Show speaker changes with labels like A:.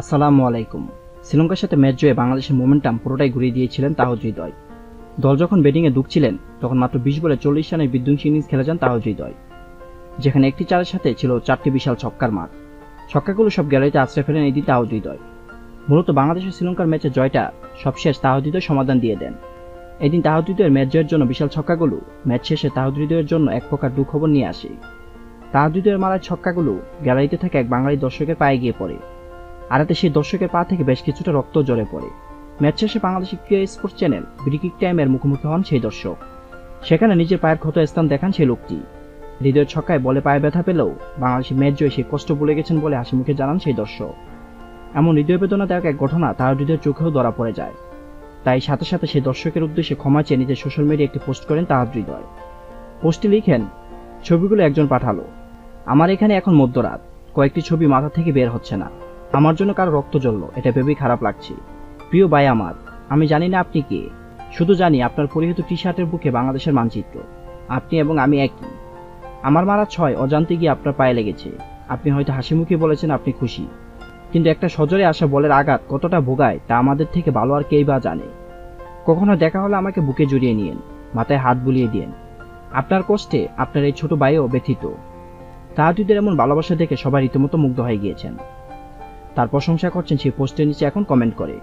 A: আসসালামু আলাইকুম। শ্রীলঙ্কার সাথে ম্যাচ জয়ে বাংলাদেশের মোমেন্টাম পুরোটাই ঘুরিয়ে দিয়েছিলেন তাহিদ হৃদয়। দল যখন ব্যাটিংয়ে ঢুকছিলেন তখন মাত্র ২০ বলে ৪০ রানের বিধ্বংসী ইনিংস খেলে যান তাহিদ হৃদয়, যেখানে একটি চারের সাথে ছিল ৪টি বিশাল ছক্কার মাঠ। ছক্কাগুলো সব গ্যালারিতে আছড়ে ফেলেন এই দিন তাহিদ হৃদয়। মূলত বাংলাদেশ ও শ্রীলঙ্কার ম্যাচের জয়টা সবশেষ তাহিদ হৃদয় সমাধান দিয়ে দেন। এদিন তাহিদ হৃদয়ের ম্যাচ জয়ের জন্য বিশাল ছক্কাগুলো ম্যাচ শেষে তাহিদ হৃদয়ের জন্য এক প্রকার দুঃখবর নিয়ে আসে। তাহিদ হৃদয়ের মারার ছক্কাগুলো গ্যালারিতে থাকা এক বাঙালি দর্শকের পায়ে গিয়ে পড়ে, আর এতে সেই দর্শকের পা থেকে বেশ কিছুটা রক্ত ঝরে পড়ে। ম্যাচ শেষে বাংলাদেশের ক্রিয়া স্পোর্টস চ্যানেল ক্রিকেট টাইমের মুখোমুখি হন সেই দর্শক। সেখানে নিজের পায়ের ক্ষত স্থান দেখান সেই লোকটি। হৃদয়ের ছক্কায় বলে পায়ে ব্যথা পেলেও বাংলাদেশের ম্যাচ জয়ে সে কষ্ট ভুলে গেছেন বলে হাসি মুখে জানান সেই দর্শক। এমন হৃদয় বেদনাদায়ক এক ঘটনা তার হৃদয়ের চোখেও ধরা পড়ে যায়। তাই সাথে সাথে সেই দর্শকের উদ্দেশ্যে ক্ষমা চেয়ে নিজের সোশ্যাল মিডিয়ায় একটি পোস্ট করেন তাহিদ হৃদয়। পোস্টে লিখেন, ছবিগুলো একজন পাঠালো। আমার এখানে এখন মধ্যরাত, কয়েকটি ছবি মাথা থেকে বের হচ্ছে না। আমার জন্য কারো রক্ত জ্বলল, এটা ভেবেই খারাপ লাগছে। প্রিয় ভাই আমার, আমি জানি না আপনি কে, শুধু জানি আপনার পরিহিত টি শার্টের বুকে বাংলাদেশের মানচিত্র। আপনি এবং আমি একই। আমার মারা ৬ অজান্তে গিয়ে আপনার পায়ে লেগেছে। আপনি হয়তো হাসি মুখে বলেছেন আপনি খুশি, কিন্তু একটা সজোরে আসা বলের আঘাত কতটা ভোগায় তা আমাদের থেকে ভালো আর কেই বা জানে। কখনো দেখা হলে আমাকে বুকে জড়িয়ে নিয়েন, মাথায় হাত বুলিয়ে দিয়েন। আপনার কষ্টে আপনার এই ছোট ভাইও ব্যথিত। তাহিদের এমন ভালোবাসা দেখে সবাই রীতিমতো মুগ্ধ হয়ে গিয়েছেন। তার প্রশংসা করছেন সেই পোস্টের নিচে এখন কমেন্ট করে।